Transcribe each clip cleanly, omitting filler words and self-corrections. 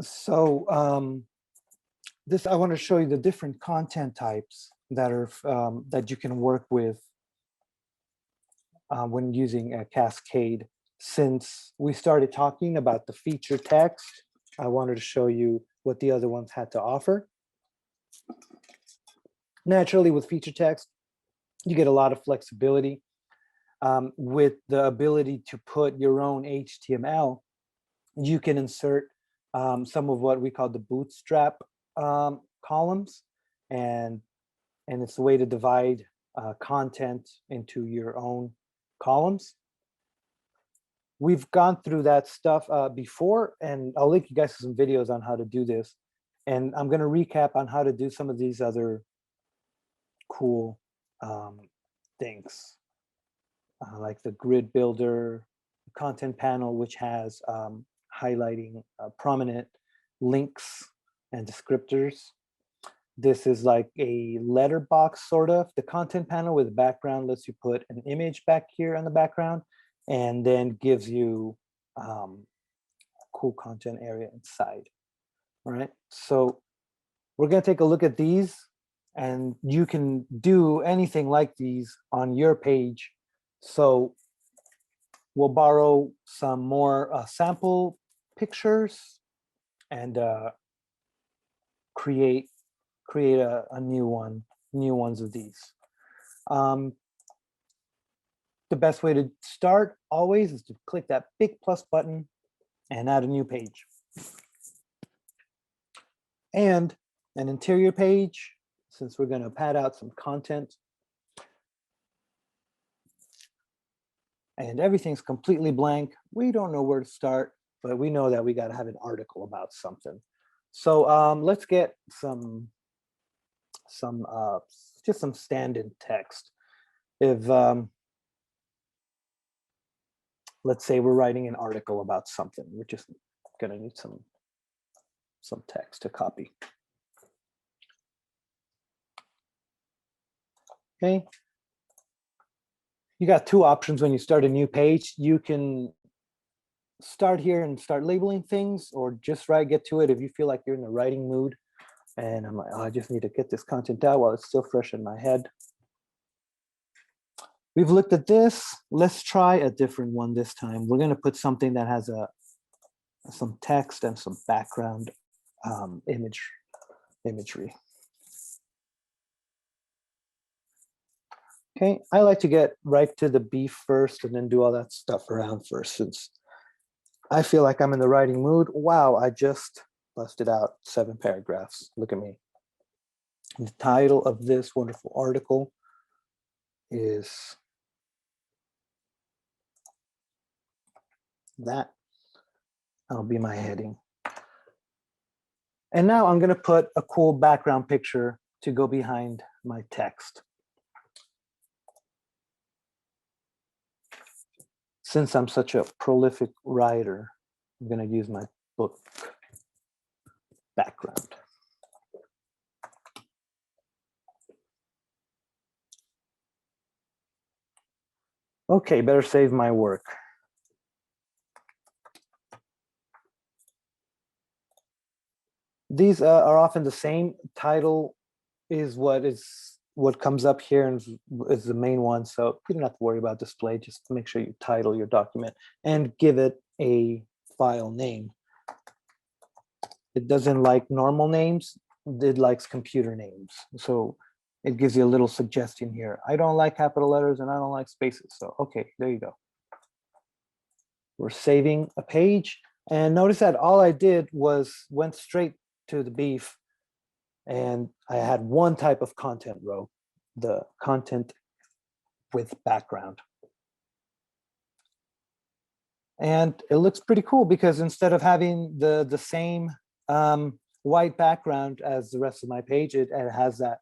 So this, I want to show you the different content types that are that you can work with when using a Cascade. Since we started talking about the feature text, I wanted to show you what the other ones had to offer. Naturally, with feature text, you get a lot of flexibility with the ability to put your own HTML. You can insert some of what we call the bootstrap columns, and it's a way to divide content into your own columns. We've gone through that stuff before, and I'll link you guys to some videos on how to do this. And I'm going to recap on how to do some of these other cool things, like the grid builder, the content panel, which has highlighting prominent links and descriptors. This is like a letterbox sort of. The content panel with background lets you put an image back here in the background, and then gives you a cool content area inside. All right, so we're going to take a look at these, and you can do anything like these on your page. So we'll borrow some more sample pictures and create a new ones of these. The best way to start always is to click that big plus button and add a new page. And an interior page, since we're going to pad out some content. And everything's completely blank. We don't know where to start, but we know that we got to have an article about something. So let's get just some standard text. If let's say we're writing an article about something, we're just going to need some text to copy. Okay. You got two options when you start a new page. You can start here and start labeling things, or just get to it if you feel like you're in the writing mood. And I'm like, oh, I just need to get this content out while it's still fresh in my head. We've looked at this. Let's try a different one this time. We're going to put something that has some text and some background imagery. Okay, I like to get right to the beef first and then do all that stuff around first, since I feel like I'm in the writing mood. Wow, I just busted out 7 paragraphs. Look at me. The title of this wonderful article is that. That'll be my heading. And now I'm going to put a cool background picture to go behind my text. Since I'm such a prolific writer, I'm going to use my book background. Okay, better save my work. These are often the same. Title is what comes up here and is the main one. So you don't have to worry about display. Just make sure you title your document and give it a file name. It doesn't like normal names. It likes computer names. So it gives you a little suggestion here. I don't like capital letters and I don't like spaces. So, okay, there you go. We're saving a page. And notice that all I did was went straight to the beef, and I had one type of content row, the content with background. And it looks pretty cool because instead of having the same white background as the rest of my page, it has that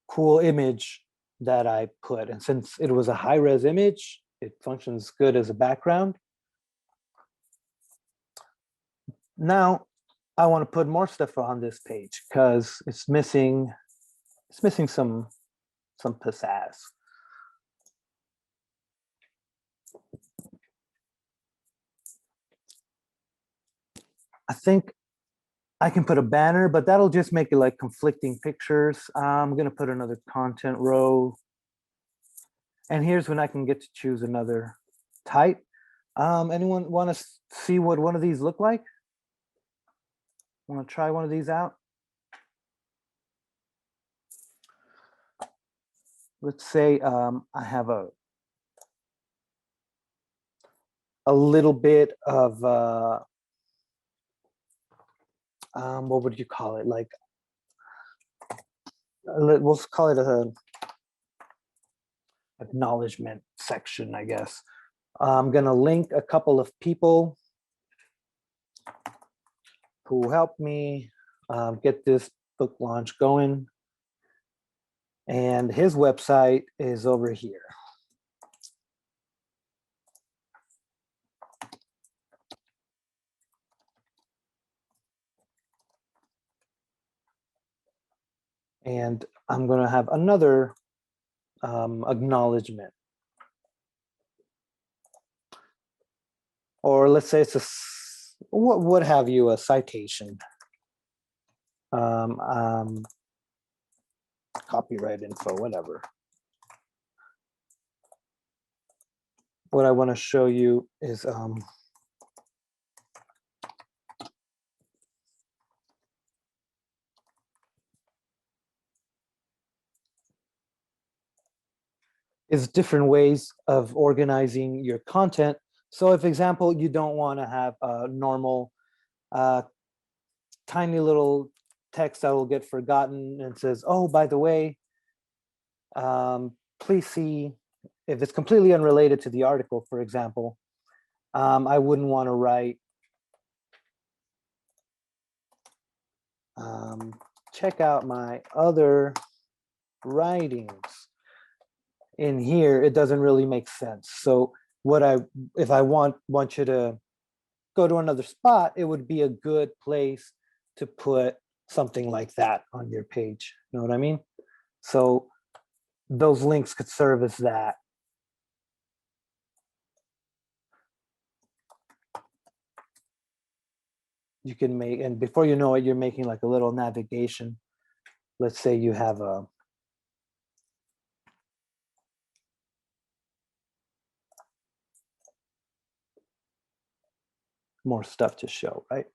cool image that I put. And since it was a high-res image, it functions good as a background. Now I want to put more stuff on this page because it's missing some pizzazz. I think I can put a banner, but that'll just make it like conflicting pictures. I'm gonna put another content row. And here's when I can get to choose another type. Anyone want to see what one of these look like? Want to try one of these out? Let's say I have a little bit of what would you call it? Like, we'll call it a acknowledgement section, I guess. I'm gonna link a couple of people who helped me get this book launch going. And his website is over here. And I'm going to have another acknowledgement. Or let's say it's a, what have you, a citation. Copyright info, whatever. What I want to show you is different ways of organizing your content. So if example, you don't want to have a normal tiny little text that will get forgotten and says, oh, by the way, please see, if it's completely unrelated to the article, for example, I wouldn't want to write, check out my other writings. In here, it doesn't really make sense. So if I want you to go to another spot, it would be a good place to put something like that on your page. You know what I mean? So those links could serve as that. You can make, and before you know it, you're making like a little navigation. Let's say you have a more stuff to show, right?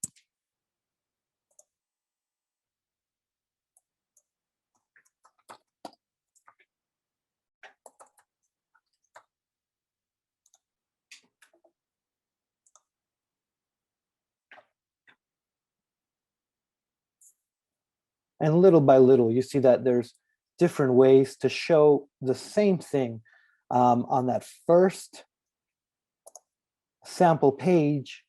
And little by little, you see that there's different ways to show the same thing. On that first sample page,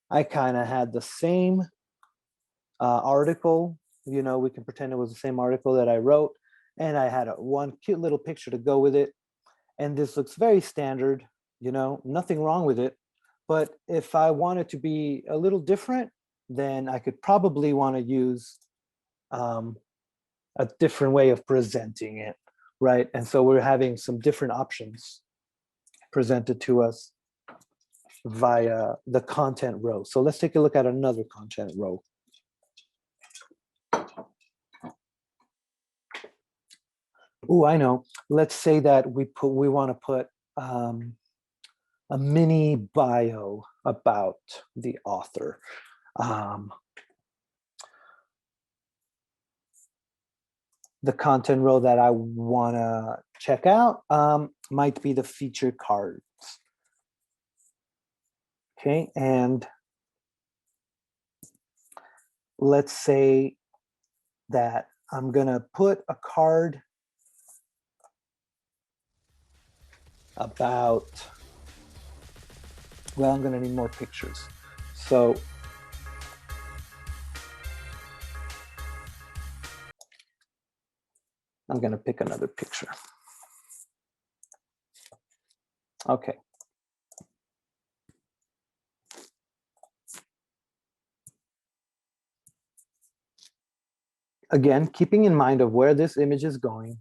I kind of had the same article. You know, we can pretend it was the same article that I wrote, and I had one cute little picture to go with it. And this looks very standard, you know, nothing wrong with it. But if I wanted to be a little different, then I could probably want to use a different way of presenting it, right? And so we're having some different options presented to us via the content row. So let's take a look at another content row. Oh, I know. Let's say that we want to put a mini bio about the author. The content row that I want to check out might be the featured cards. Okay, and let's say that I'm going to put a card about, well, I'm going to need more pictures. So I'm going to pick another picture. Okay. Again, keeping in mind of where this image is going,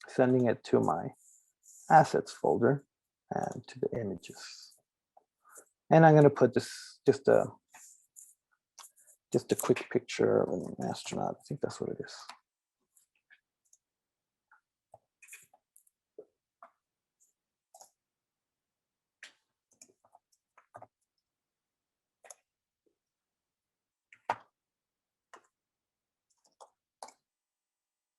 sending it to my assets folder and to the images. And I'm going to put this just a quick picture of an astronaut. I think that's what it is.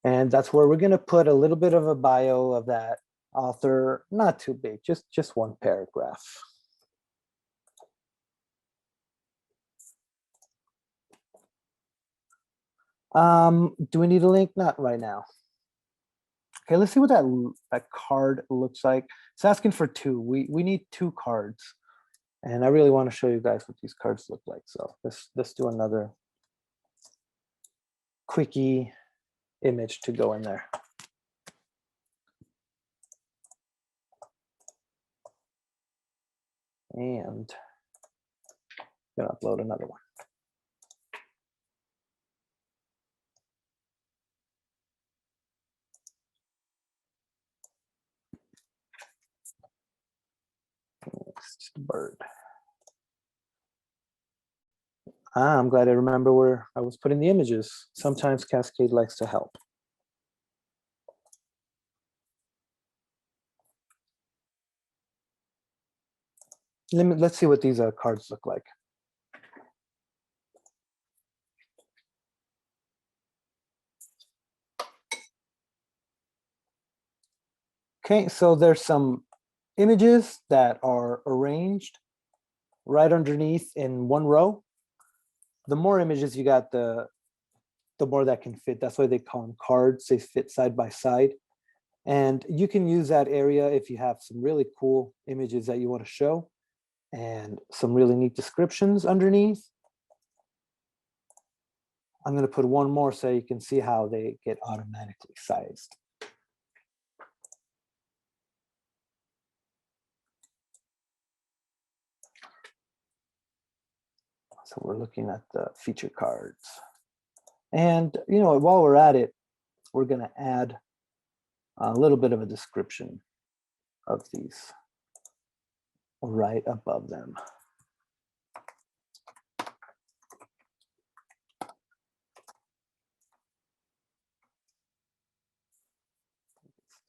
And that's where we're going to put a little bit of a bio of that author, not too big, just one paragraph. Do we need a link? Not right now. Okay, let's see what that card looks like. It's asking for 2. We need 2 cards. And I really want to show you guys what these cards look like. So let's do another quickie image to go in there. And I'm gonna upload another one. It's just a bird. I'm glad I remember where I was putting the images. Sometimes Cascade likes to help. Let's see what these cards look like. Okay, so there's some images that are arranged right underneath in one row. The more images you got, the more that can fit. That's why they call them cards. They fit side by side. And you can use that area if you have some really cool images that you want to show and some really neat descriptions underneath. I'm going to put one more so you can see how they get automatically sized. So we're looking at the feature cards. And, you know, while we're at it, we're going to add a little bit of a description of these right above them.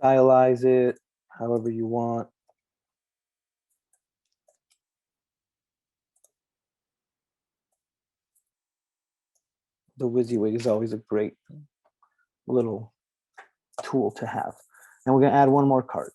Stylize it however you want. The WYSIWYG is always a great little tool to have. And we're going to add one more card.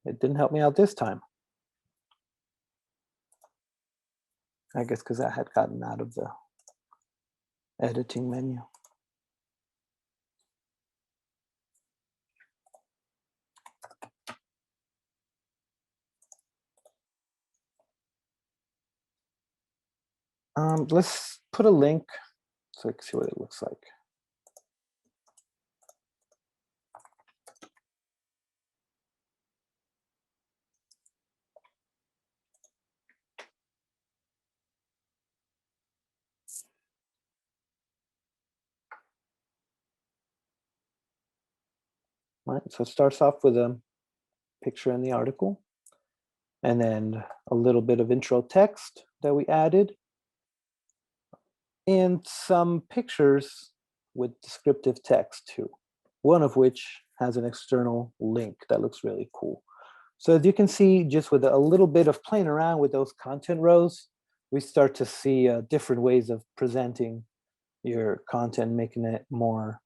It didn't help me out this time. I guess because I had gotten out of the editing menu. Let's put a link so I can see what it looks like. All right, so it starts off with a picture in the article, and then a little bit of intro text that we added, and some pictures with descriptive text too, one of which has an external link that looks really cool. So as you can see, just with a little bit of playing around with those content rows, we start to see different ways of presenting your content, making it more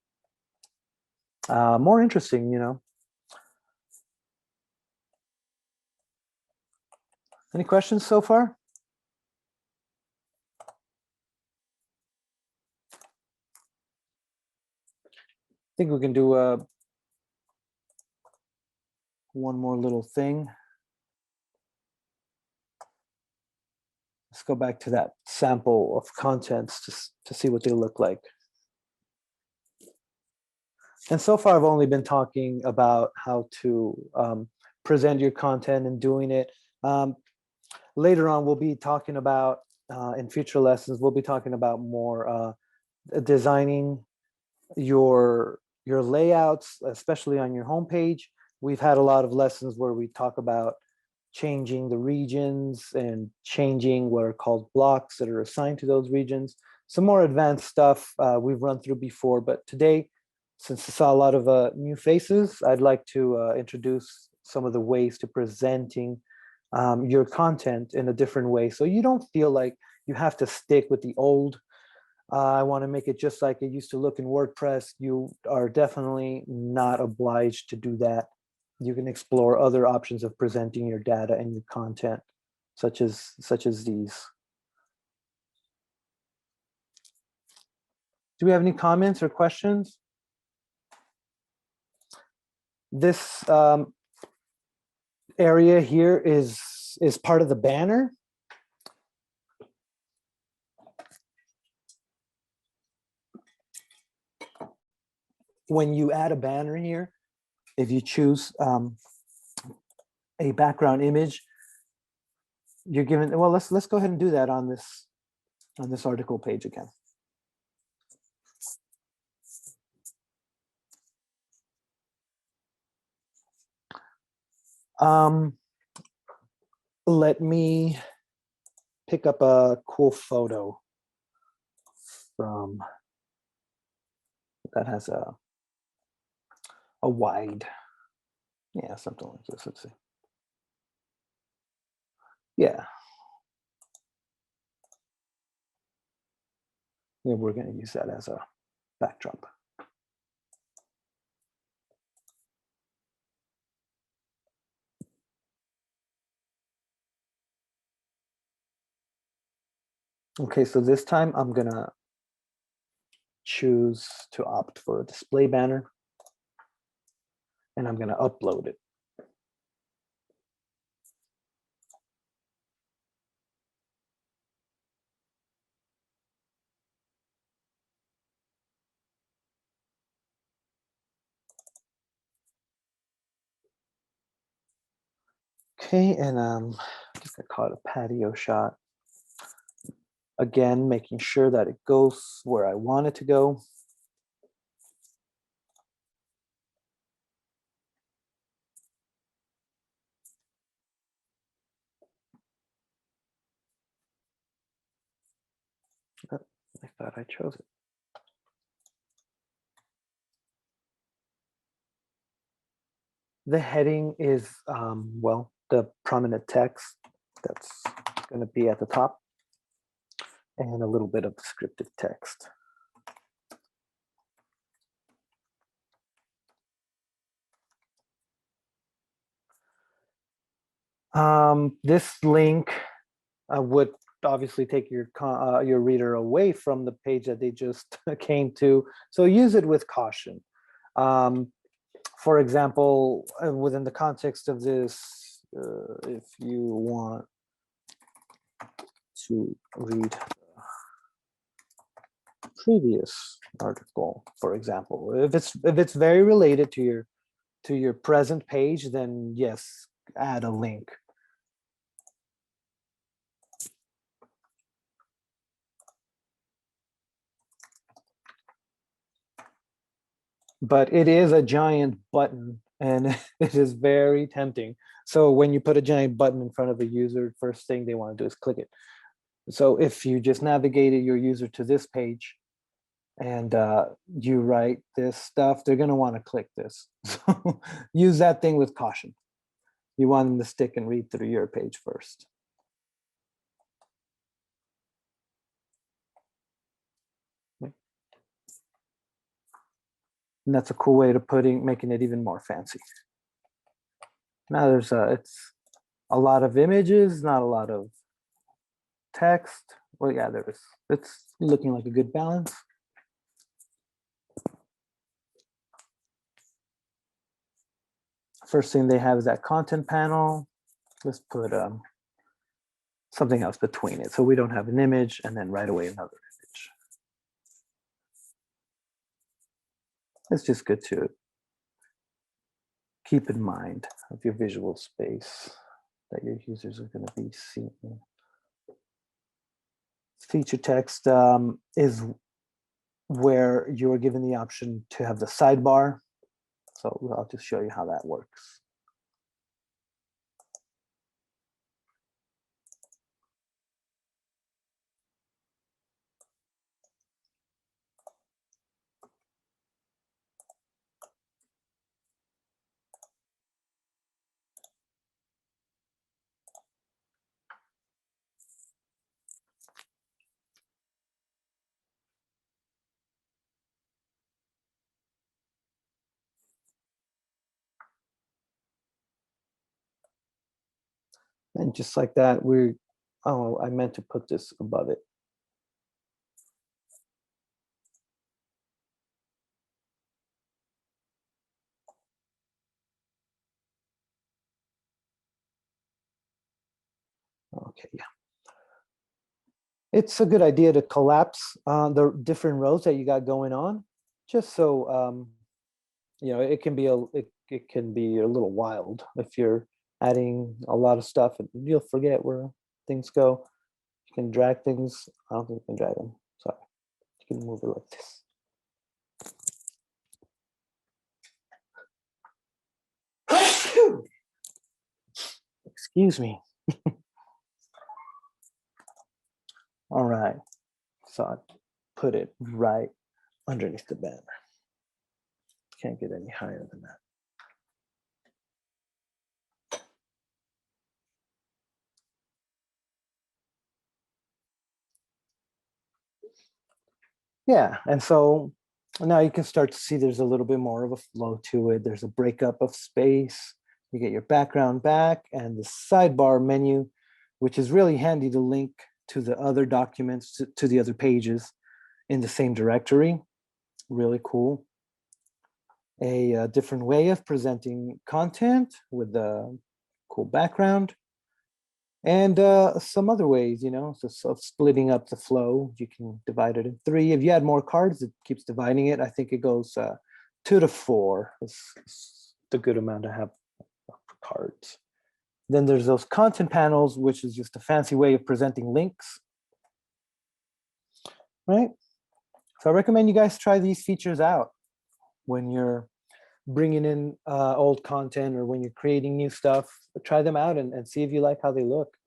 interesting, you know. Any questions so far? I think we can do one more little thing. Let's go back to that sample of contents to see what they look like. And so far, I've only been talking about how to present your content and doing it. Later on, we'll be talking about, in future lessons, we'll be talking about more designing your layouts, especially on your homepage. We've had a lot of lessons where we talk about changing the regions and changing what are called blocks that are assigned to those regions. Some more advanced stuff we've run through before, but today, since I saw a lot of new faces, I'd like to introduce some of the ways to presenting your content in a different way, so you don't feel like you have to stick with the old. I want to make it just like it used to look in WordPress. You are definitely not obliged to do that. You can explore other options of presenting your data and your content, such as these. Do we have any comments or questions? This area here is part of the banner. When you add a banner here, if you choose a background image, you're given, well, let's go ahead and do that on this article page again. Let me pick up a cool photo from that has a wide, yeah, something like this. Let's see. Yeah. Yeah, we're going to use that as a backdrop. Okay, so this time I'm going to choose to opt for a display banner, and I'm going to upload it. Okay, and I'm just going to call it a patio shot. Again, making sure that it goes where I want it to go. Oh, I thought I chose it. The heading is, well, the prominent text that's going to be at the top, and a little bit of descriptive text. This link would obviously take your reader away from the page that they just came to, so use it with caution. For example, within the context of this, if you want to read the previous article, for example, if it's very related to your present page, then yes, add a link. But it is a giant button, and it is very tempting. So when you put a giant button in front of a user, first thing they want to do is click it. So if you just navigated your user to this page and you write this stuff, they're going to want to click this. So use that thing with caution. You want them to stick and read through your page first. And that's a cool way to making it even more fancy. Now there's it's a lot of images, not a lot of text. Well, yeah, it's looking like a good balance. First thing they have is that content panel. Let's put something else between it. So we don't have an image and then right away another image. It's just good to keep in mind of your visual space that your users are going to be seeing. Feature text is where you're given the option to have the sidebar. So I'll just show you how that works. And just like that, oh, I meant to put this above it. Okay, yeah. It's a good idea to collapse the different rows that you got going on, just so you know, it can be it can be a little wild if you're adding a lot of stuff and you'll forget where things go. You can drag things. I don't think you can drag them. Sorry, you can move it like this. Excuse me. All right, so I put it right underneath the banner. Can't get any higher than that. Yeah, and so now you can start to see there's a little bit more of a flow to it. There's a breakup of space. You get your background back and the sidebar menu, which is really handy to link to the other documents, to the other pages in the same directory. Really cool. A different way of presenting content with a cool background. And some other ways, you know, so splitting up the flow. You can divide it in 3. If you add more cards, it keeps dividing it. I think it goes 2 to 4 is the good amount to have cards. Then there's those content panels, which is just a fancy way of presenting links, right? So I recommend you guys try these features out when you're bringing in old content or when you're creating new stuff. Try them out and see if you like how they look.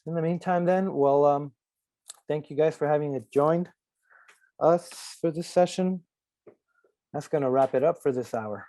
In the meantime, then, well, thank you guys for having joined us for this session. That's going to wrap it up for this hour.